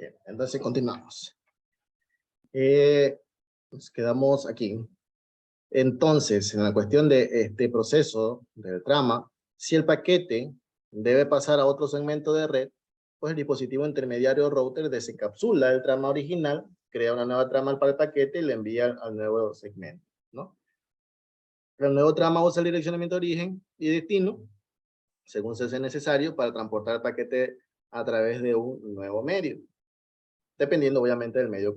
Bien, entonces continuamos. Nos quedamos aquí. Entonces, en la cuestión de este proceso del trama, si el paquete debe pasar a otro segmento de red, pues el dispositivo intermediario router desencapsula el trama original, crea una nueva trama para el paquete y le envía al nuevo segmento, ¿no? El nuevo trama usa el direccionamiento de origen y destino, según se sea necesario, para transportar el paquete a través de un nuevo medio, dependiendo obviamente del medio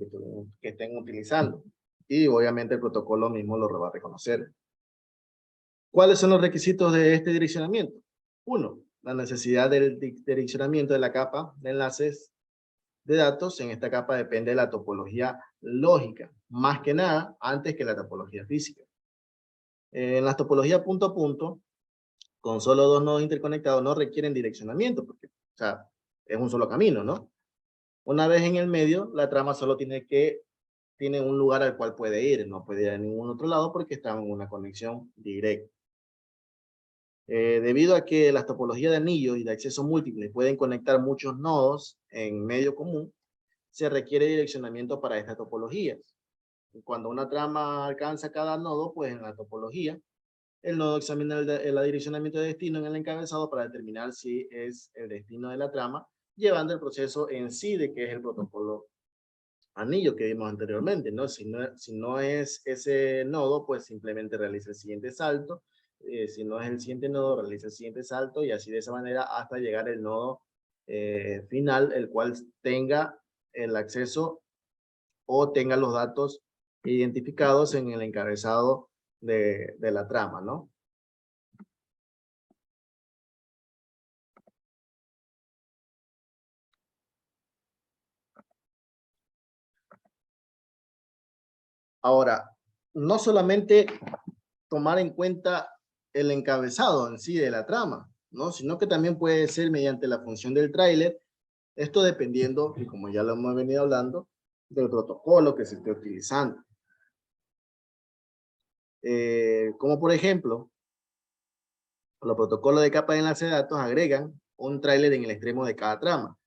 que estén utilizando. Y obviamente el protocolo mismo lo va a reconocer. ¿Cuáles son los requisitos de este direccionamiento? Uno, la necesidad del direccionamiento de la capa de enlaces de datos. En esta capa depende de la topología lógica, más que nada antes que la topología física. En la topología punto a punto, con solo dos nodos interconectados no requieren direccionamiento, porque, o sea, es un solo camino, ¿no? Una vez en el medio, la trama solo tiene un lugar al cual puede ir, no puede ir a ningún otro lado porque está en una conexión directa. Debido a que las topologías de anillos y de acceso múltiple pueden conectar muchos nodos en medio común, se requiere direccionamiento para estas topologías. Cuando una trama alcanza cada nodo, pues en la topología, el nodo examina el direccionamiento de destino en el encabezado para determinar si es el destino de la trama, llevando el proceso en sí de que es el protocolo anillo que vimos anteriormente, ¿no? Si no es ese nodo, pues simplemente realiza el siguiente salto. Si no es el siguiente nodo, realiza el siguiente salto y así de esa manera hasta llegar al nodo final, el cual tenga el acceso o tenga los datos identificados en el encabezado de la trama, ¿no? Ahora, no solamente tomar en cuenta el encabezado en sí de la trama, ¿no? Sino que también puede ser mediante la función del tráiler, esto dependiendo, y como ya lo hemos venido hablando, del protocolo que se esté utilizando. Como por ejemplo, los protocolos de capa de enlace de datos agregan un tráiler en el extremo de cada trama.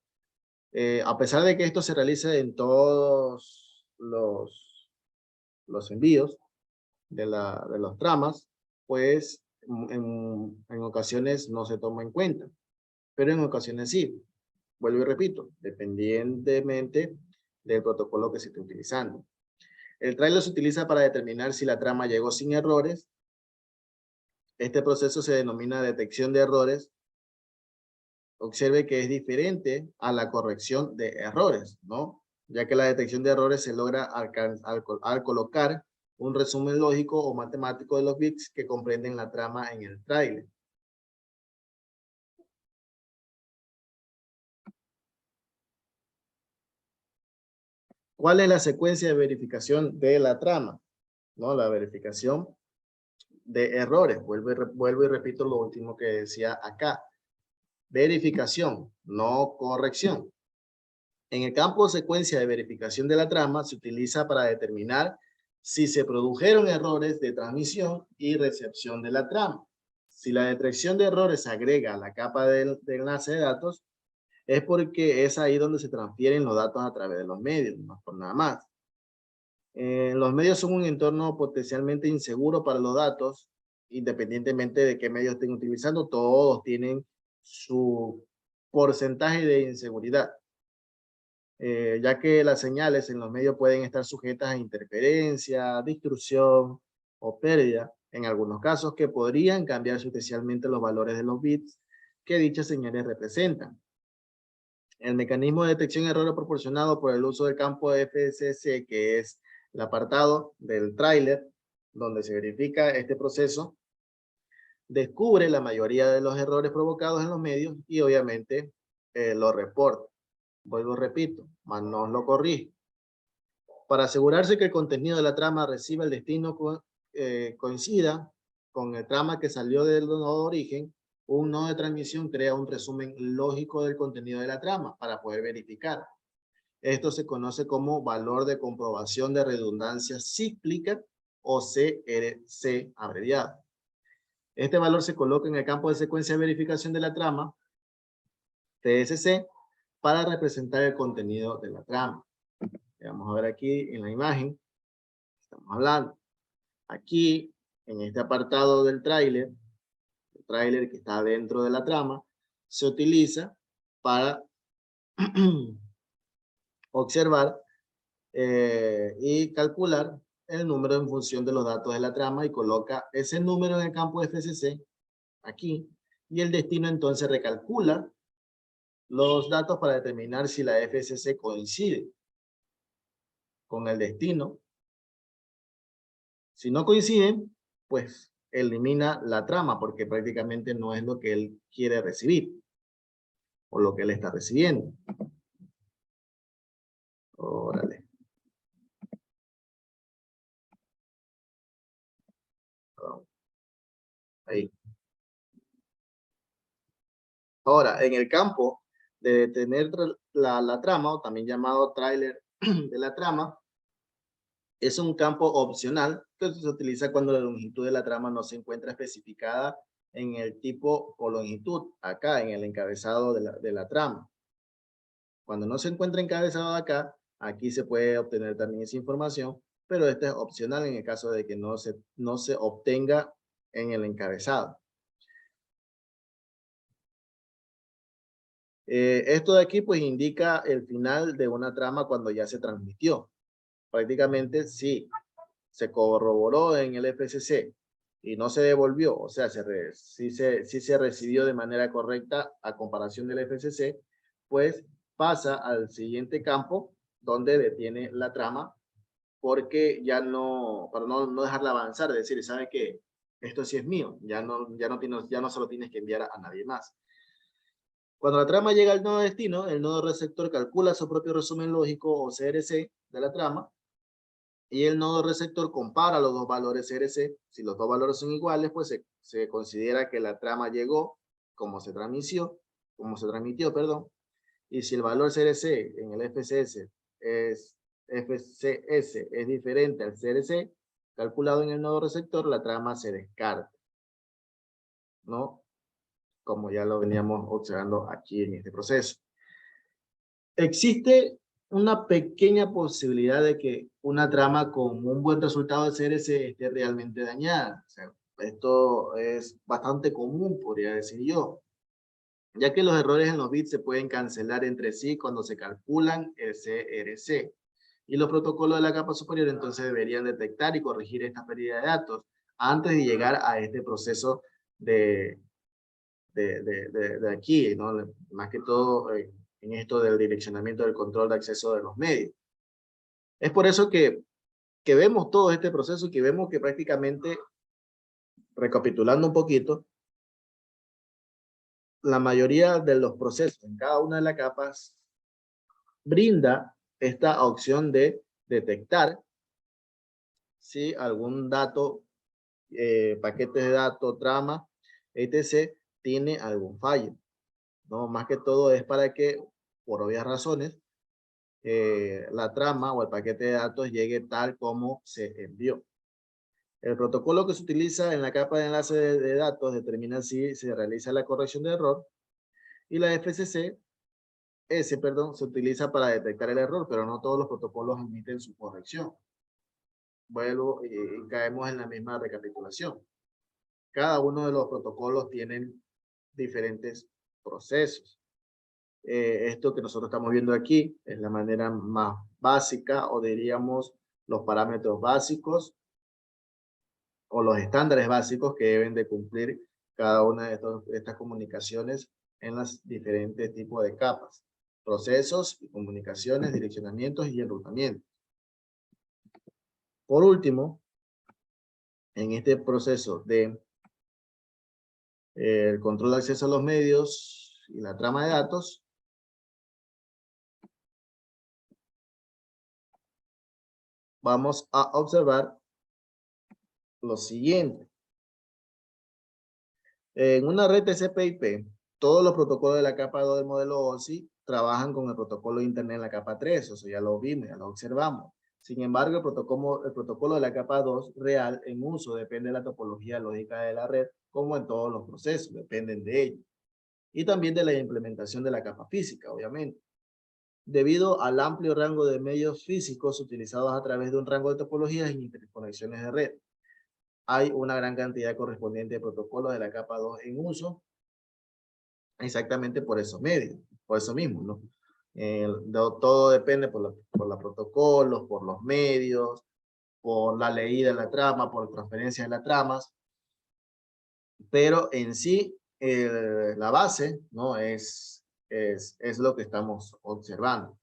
A pesar de que esto se realice en todos los envíos de los tramas, pues en ocasiones no se toma en cuenta, pero en ocasiones sí. Vuelvo y repito, dependientemente del protocolo que se esté utilizando. El tráiler se utiliza para determinar si la trama llegó sin errores. Este proceso se denomina detección de errores. Observe que es diferente a la corrección de errores, ¿no? Ya que la detección de errores se logra al colocar un resumen lógico o matemático de los bits que comprenden la trama en el tráiler. ¿Cuál es la secuencia de verificación de la trama? ¿No? La verificación de errores. Vuelvo y repito lo último que decía acá. Verificación, no corrección. En el campo de secuencia de verificación de la trama se utiliza para determinar si se produjeron errores de transmisión y recepción de la trama. Si la detección de errores se agrega a la capa de enlace de datos, es porque es ahí donde se transfieren los datos a través de los medios, no por nada más. Los medios son un entorno potencialmente inseguro para los datos, independientemente de qué medios estén utilizando, todos tienen su porcentaje de inseguridad. Ya que las señales en los medios pueden estar sujetas a interferencia, distorsión o pérdida, en algunos casos que podrían cambiar sustancialmente los valores de los bits que dichas señales representan. El mecanismo de detección de errores proporcionado por el uso del campo de FSC, que es el apartado del tráiler, donde se verifica este proceso, descubre la mayoría de los errores provocados en los medios y obviamente los reporta. Vuelvo, repito, mas no lo corrige. Para asegurarse que el contenido de la trama reciba el destino coincida con el trama que salió del nodo de origen, un nodo de transmisión crea un resumen lógico del contenido de la trama para poder verificar. Esto se conoce como valor de comprobación de redundancia cíclica o CRC abreviado. Este valor se coloca en el campo de secuencia de verificación de la trama, TSC, para representar el contenido de la trama. Vamos a ver aquí en la imagen, estamos hablando. Aquí, en este apartado del tráiler, el tráiler que está dentro de la trama, se utiliza para observar y calcular el número en función de los datos de la trama y coloca ese número en el campo FCC, aquí, y el destino entonces recalcula los datos para determinar si la FCC coincide con el destino. Si no coinciden, pues elimina la trama porque prácticamente no es lo que él quiere recibir o lo que él está recibiendo. Órale. Ahí. Ahora, en el campo de detener la trama, o también llamado tráiler de la trama, es un campo opcional que se utiliza cuando la longitud de la trama no se encuentra especificada en el tipo o longitud, acá en el encabezado de la trama. Cuando no se encuentra encabezado acá, aquí se puede obtener también esa información, pero esta es opcional en el caso de que no se obtenga en el encabezado. Esto de aquí pues indica el final de una trama cuando ya se transmitió. Prácticamente sí, se corroboró en el FCC y no se devolvió, o sea, sí se recibió de manera correcta a comparación del FCC, pues pasa al siguiente campo donde detiene la trama porque ya no, para no dejarla avanzar, es decir, sabe que esto sí es mío, ya no se lo tienes que enviar a nadie más. Cuando la trama llega al nodo destino, el nodo receptor calcula su propio resumen lógico o CRC de la trama y el nodo receptor compara los dos valores CRC. Si los dos valores son iguales, pues se considera que la trama llegó como se transmitió, perdón. Y si el valor CRC en el FCS es diferente al CRC calculado en el nodo receptor, la trama se descarta, ¿no? Como ya lo veníamos observando aquí en este proceso. Existe una pequeña posibilidad de que una trama con un buen resultado de CRC esté realmente dañada. O sea, esto es bastante común, podría decir yo, ya que los errores en los bits se pueden cancelar entre sí cuando se calculan el CRC. Y los protocolos de la capa superior entonces deberían detectar y corregir esta pérdida de datos antes de llegar a este proceso de aquí, ¿no? Más que todo en esto del direccionamiento del control de acceso de los medios. Es por eso que vemos todo este proceso y que vemos que prácticamente, recapitulando un poquito, la mayoría de los procesos en cada una de las capas brinda esta opción de detectar si algún dato, paquete de datos, trama, etc., tiene algún fallo, ¿no? Más que todo es para que, por obvias razones, la trama o el paquete de datos llegue tal como se envió. El protocolo que se utiliza en la capa de enlace de datos determina si se realiza la corrección de error y la FCC se utiliza para detectar el error, pero no todos los protocolos emiten su corrección. Vuelvo y caemos en la misma recapitulación. Cada uno de los protocolos tienen diferentes procesos. Esto que nosotros estamos viendo aquí es la manera más básica, o diríamos los parámetros básicos o los estándares básicos que deben de cumplir cada una de estas comunicaciones en los diferentes tipos de capas, procesos, comunicaciones, direccionamientos y enrutamientos. Por último, en este proceso de el control de acceso a los medios y la trama de datos, vamos a observar lo siguiente. En una red TCP/IP, todos los protocolos de la capa 2 del modelo OSI trabajan con el protocolo de Internet en la capa 3, eso ya lo vimos, ya lo observamos. Sin embargo, el protocolo de la capa 2 real en uso depende de la topología lógica de la red, como en todos los procesos, dependen de ello. Y también de la implementación de la capa física, obviamente. Debido al amplio rango de medios físicos utilizados a través de un rango de topologías y interconexiones de red, hay una gran cantidad correspondiente de protocolos de la capa 2 en uso, exactamente por esos medios, por eso mismo, ¿no? Todo depende por los protocolos, por los medios, por la leída de la trama, por transferencia de las tramas, pero en sí, la base, ¿no? Es lo que estamos observando.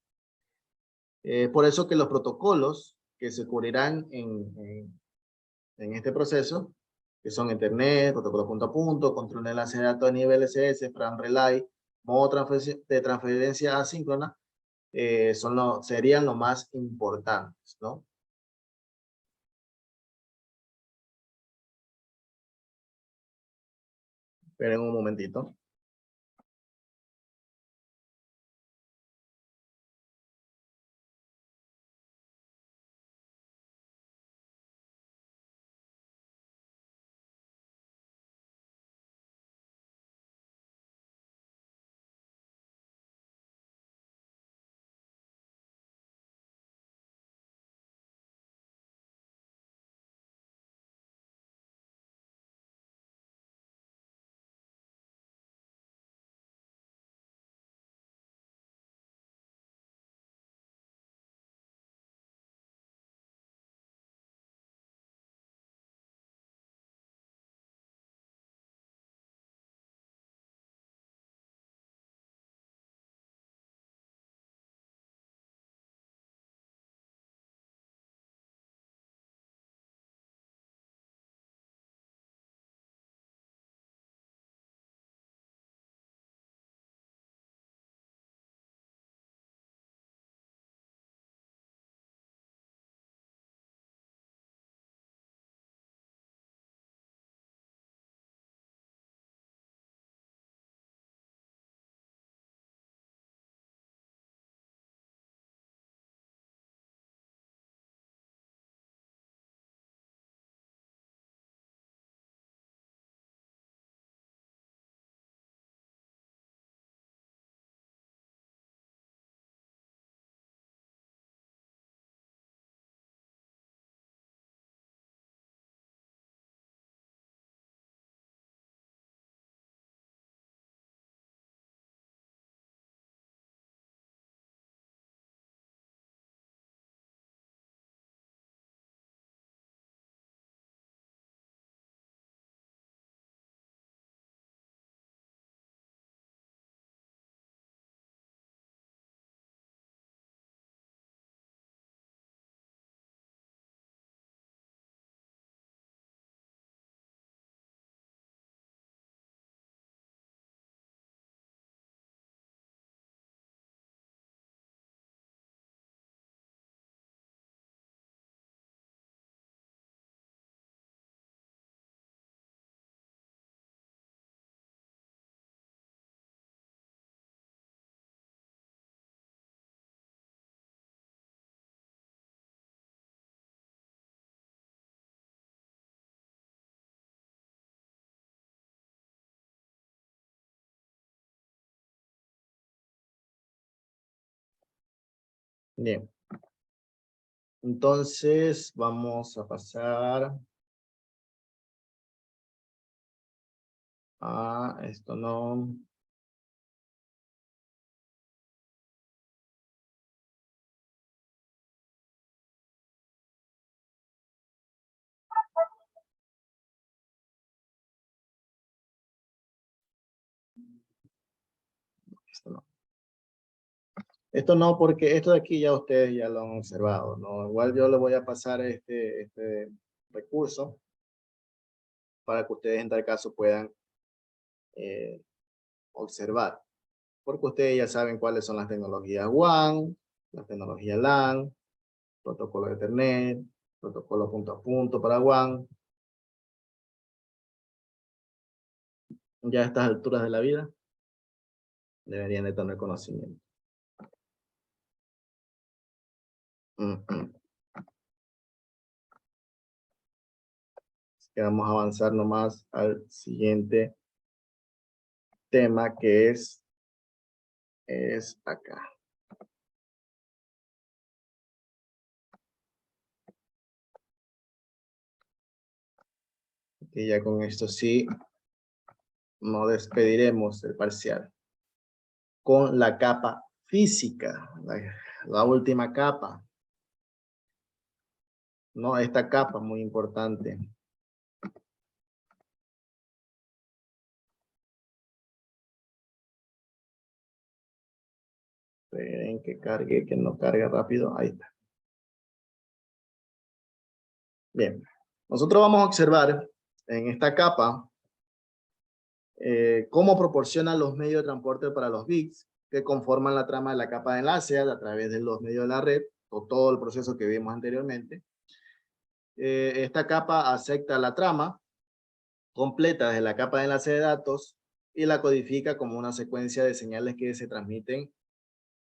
Por eso que los protocolos que se cubrirán en este proceso, que son Internet, protocolo punto a punto, control de enlace de datos a nivel SS, FRAM Relay, modo de transferencia asíncrona, serían los más importantes, ¿no? Esperen un momentito. Bien. Entonces, vamos a pasar a esto, no. Esto no. Esto no, porque esto de aquí ya ustedes ya lo han observado, ¿no? Igual yo le voy a pasar este recurso para que ustedes en tal caso puedan eh, observar. Porque ustedes ya saben cuáles son las tecnologías WAN, las tecnologías LAN, protocolo de Ethernet, protocolo punto a punto para WAN. Ya a estas alturas de la vida deberían de tener conocimiento. Así que vamos a avanzar nomás al siguiente tema que es acá. Y ya con esto sí nos despediremos del parcial. Con la capa física, la última capa. No, esta capa es muy importante. Esperen que cargue, que no cargue rápido. Ahí está. Bien. Nosotros vamos a observar en esta capa cómo proporcionan los medios de transporte para los bits que conforman la trama de la capa de enlace a través de los medios de la red, o todo el proceso que vimos anteriormente. Esta capa acepta la trama completa desde la capa de enlace de datos y la codifica como una secuencia de señales que se transmiten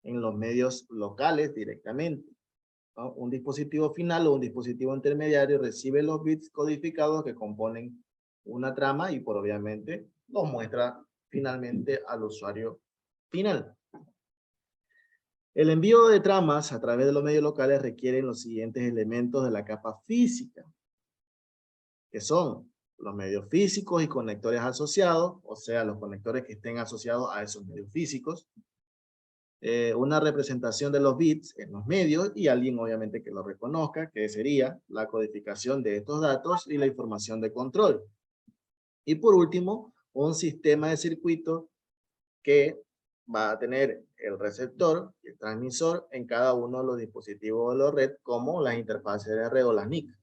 en los medios locales directamente, ¿no? Un dispositivo final o un dispositivo intermediario recibe los bits codificados que componen una trama y por obviamente los muestra finalmente al usuario final. El envío de tramas a través de los medios locales requieren los siguientes elementos de la capa física, que son los medios físicos y conectores asociados, o sea, los conectores que estén asociados a esos medios físicos, una representación de los bits en los medios y alguien obviamente que lo reconozca, que sería la codificación de estos datos y la información de control. Y por último, un sistema de circuito que va a tener el receptor y el transmisor en cada uno de los dispositivos de la red, como las interfaces de red o las NIC.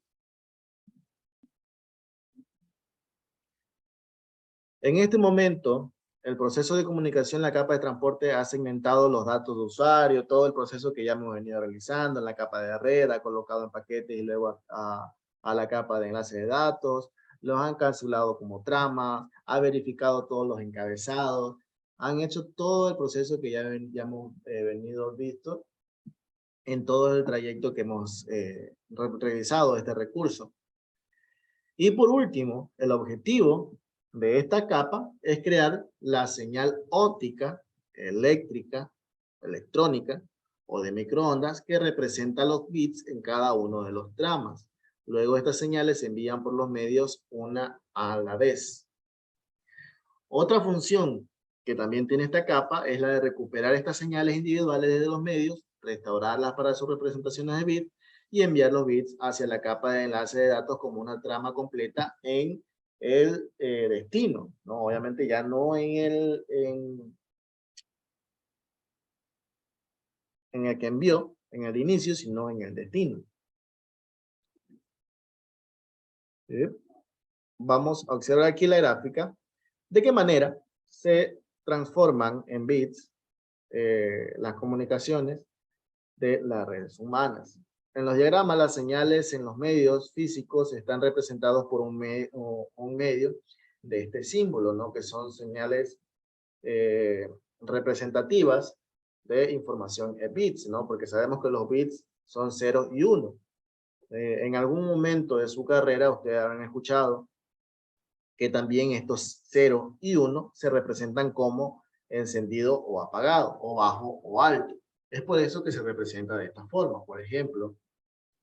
En este momento, el proceso de comunicación en la capa de transporte ha segmentado los datos de usuario, todo el proceso que ya hemos venido realizando en la capa de red, ha colocado en paquetes y luego a la capa de enlace de datos, los han calculado como tramas, ha verificado todos los encabezados, han hecho todo el proceso que ya hemos venido visto en todo el trayecto que hemos revisado este recurso. Y por último, el objetivo de esta capa es crear la señal óptica, eléctrica, electrónica o de microondas que representa los bits en cada uno de los tramas. Luego estas señales se envían por los medios una a la vez. Otra función que también tiene esta capa es la de recuperar estas señales individuales desde los medios, restaurarlas para sus representaciones de bits y enviar los bits hacia la capa de enlace de datos como una trama completa en el destino, ¿no? Obviamente ya no en el que envió, en el inicio, sino en el destino. ¿Sí? Vamos a observar aquí la gráfica. ¿De qué manera se transforman en bits las comunicaciones de las redes humanas? En los diagramas, las señales en los medios físicos están representados por un medio de este símbolo, ¿no? Que son señales representativas de información en bits, ¿no? Porque sabemos que los bits son 0 y 1. En algún momento de su carrera, ustedes habrán escuchado que también estos 0 y 1 se representan como encendido o apagado, o bajo o alto. Es por eso que se representa de esta forma. Por ejemplo,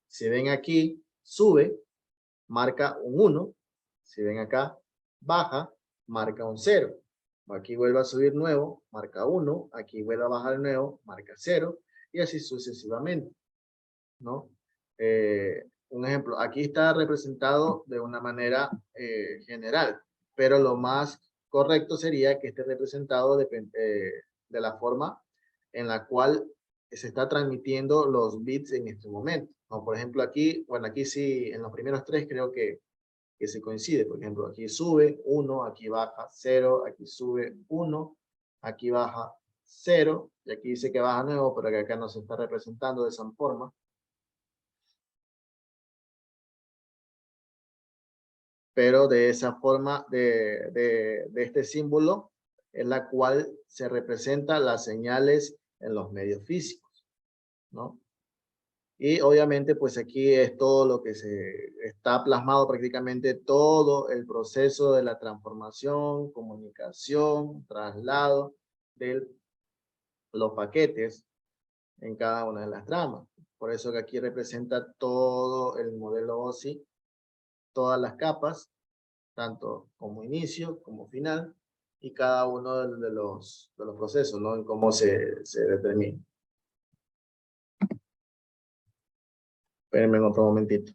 si ven aquí, sube, marca un 1. Si ven acá, baja, marca un 0. Aquí vuelve a subir nuevo, marca 1. Aquí vuelve a bajar nuevo, marca 0. Y así sucesivamente, ¿no? Un ejemplo, aquí está representado de una manera general, pero lo más correcto sería que esté representado de la forma en la cual se está transmitiendo los bits en este momento, ¿no? Por ejemplo, aquí, bueno, aquí sí, en los primeros tres creo que se coincide. Por ejemplo, aquí sube 1, aquí baja 0, aquí sube 1, aquí baja 0, y aquí dice que baja nuevo, pero que acá no se está representando de esa forma. Pero de esa forma, de este símbolo, es la cual se representa las señales en los medios físicos, ¿no? Y obviamente, pues aquí es todo lo que se está plasmado prácticamente todo el proceso de la transformación, comunicación, traslado de los paquetes en cada una de las tramas. Por eso que aquí representa todo el modelo OSI, todas las capas, tanto como inicio como final, y cada uno de los procesos, ¿no? En cómo se determina. Espérenme en otro momentito.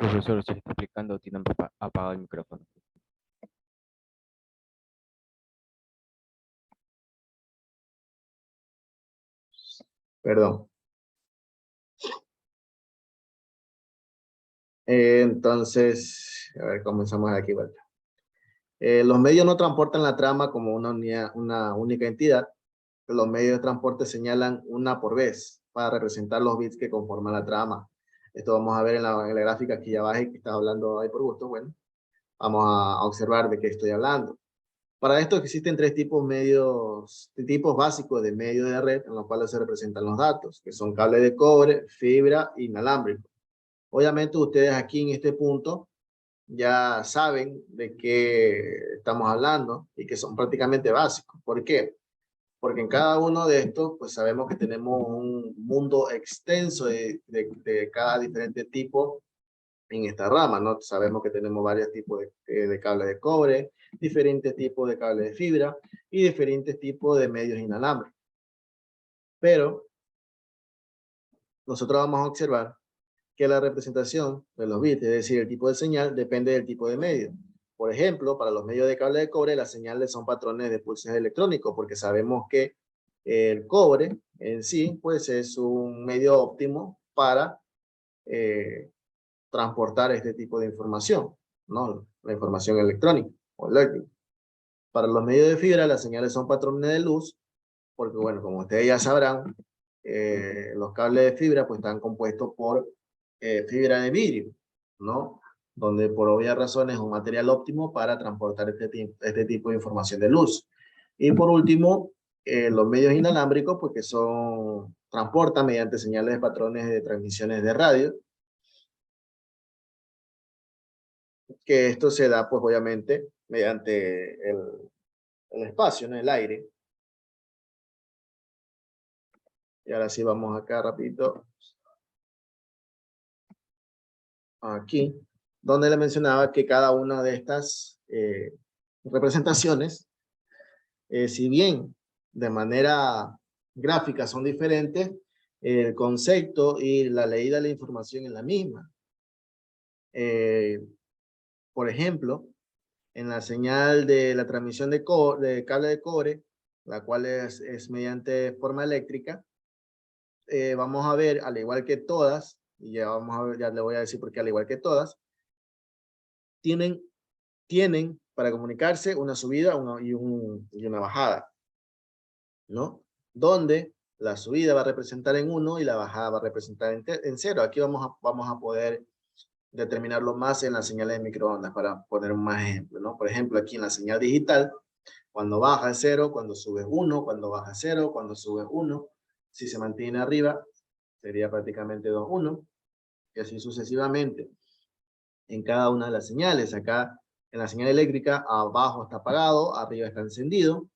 Profesor, se está explicando, tiene apagado el micrófono. Perdón. Entonces, a ver, comenzamos aquí, ¿verdad? Los medios no transportan la trama como una única entidad. Los medios de transporte señalan una por vez para representar los bits que conforman la trama. Esto vamos a ver en la gráfica aquí abajo, que está hablando ahí por gusto. Bueno, vamos a observar de qué estoy hablando. Para esto existen tres tipos básicos de medios de red en los cuales se representan los datos, que son cable de cobre, fibra e inalámbrico. Obviamente ustedes aquí en este punto ya saben de qué estamos hablando y que son prácticamente básicos. ¿Por qué? Porque en cada uno de estos, pues sabemos que tenemos un mundo extenso de cada diferente tipo en esta rama, ¿no? Sabemos que tenemos varios tipos de cables de cobre, diferentes tipos de cables de fibra y diferentes tipos de medios inalámbricos. Pero nosotros vamos a observar que la representación de los bits, es decir, el tipo de señal, depende del tipo de medio. Por ejemplo, para los medios de cable de cobre, las señales son patrones de pulsos electrónicos, porque sabemos que el cobre en sí, pues es un medio óptimo para transportar este tipo de información, ¿no? La información electrónica o eléctrica. Para los medios de fibra, las señales son patrones de luz, porque bueno, como ustedes ya sabrán, los cables de fibra pues están compuestos por fibra de vidrio, ¿no? Donde por obvias razones es un material óptimo para transportar este tipo de información de luz. Y por último, los medios inalámbricos, pues que transportan mediante señales de patrones de transmisiones de radio, que esto se da pues obviamente mediante el espacio, ¿no? El aire. Y ahora sí vamos acá rapidito. Aquí, donde le mencionaba que cada una de estas representaciones, si bien de manera gráfica son diferentes, el concepto y la leída de la información es la misma. Por ejemplo, en la señal de la transmisión de cable de cobre, la cual es mediante forma eléctrica, vamos a ver, al igual que todas, y ya vamos a ver, ya le voy a decir por qué al igual que todas, tienen para comunicarse una subida y una bajada, ¿no? Donde la subida va a representar en 1 y la bajada va a representar en 0. Aquí vamos a poder determinarlo más en las señales de microondas para poner más ejemplos, ¿no? Por ejemplo, aquí en la señal digital, cuando baja es 0, cuando sube es 1, cuando baja es 0, cuando sube es 1. Si se mantiene arriba, sería prácticamente 2, 1, y así sucesivamente en cada una de las señales. Acá en la señal eléctrica, abajo está apagado, arriba está encendido,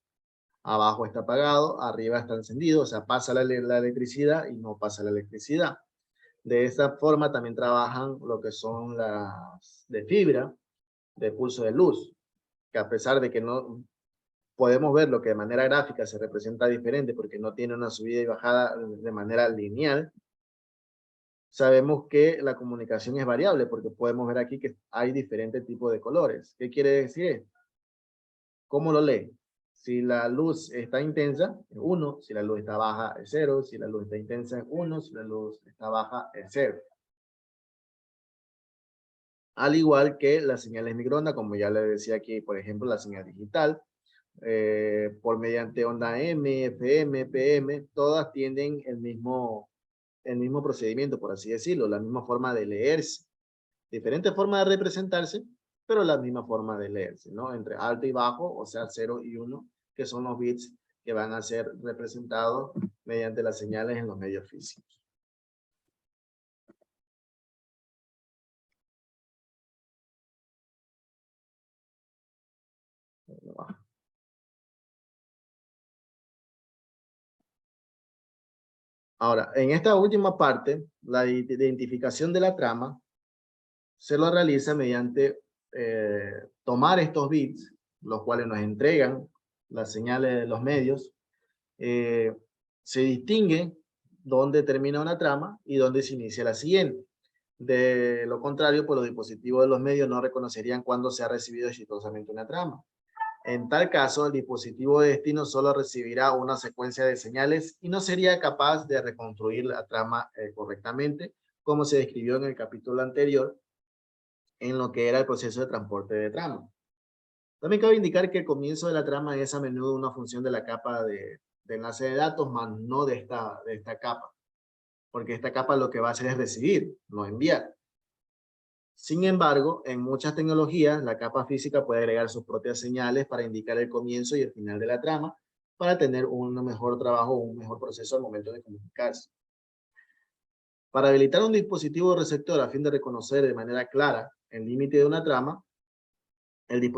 abajo está apagado, arriba está encendido, o sea, pasa la electricidad y no pasa la electricidad. De esta forma también trabajan lo que son las de fibra, de pulso de luz, que a pesar de que no podemos ver lo que de manera gráfica se representa diferente porque no tiene una subida y bajada de manera lineal, sabemos que la comunicación es variable porque podemos ver aquí que hay diferentes tipos de colores. ¿Qué quiere decir? ¿Cómo lo lee? Si la luz está intensa, es 1. Si la luz está baja, es 0. Si la luz está intensa, es 1. Si la luz está baja, es 0. Al igual que las señales microondas, como ya le decía aquí, por ejemplo, la señal digital, por mediante onda M, FM, PM, todas tienen el mismo procedimiento, por así decirlo, la misma forma de leerse. Diferente forma de representarse, pero la misma forma de leerse, ¿no? Entre alto y bajo, o sea, 0 y 1, que son los bits que van a ser representados mediante las señales en los medios físicos. Ahora, en esta última parte, la identificación de la trama se lo realiza mediante tomar estos bits, los cuales nos entregan las señales de los medios. Se distingue dónde termina una trama y dónde se inicia la siguiente. De lo contrario, pues los dispositivos de los medios no reconocerían cuándo se ha recibido exitosamente una trama. En tal caso, el dispositivo de destino solo recibirá una secuencia de señales y no sería capaz de reconstruir la trama correctamente, como se describió en el capítulo anterior, en lo que era el proceso de transporte de trama. También cabe indicar que el comienzo de la trama es a menudo una función de la capa de enlace de datos, más no de esta capa, porque esta capa lo que va a hacer es recibir, no enviar. Sin embargo, en muchas tecnologías, la capa física puede agregar sus propias señales para indicar el comienzo y el final de la trama, para tener un mejor trabajo, un mejor proceso al momento de comunicarse. Para habilitar un dispositivo receptor a fin de reconocer de manera clara el límite de una trama, el dispositivo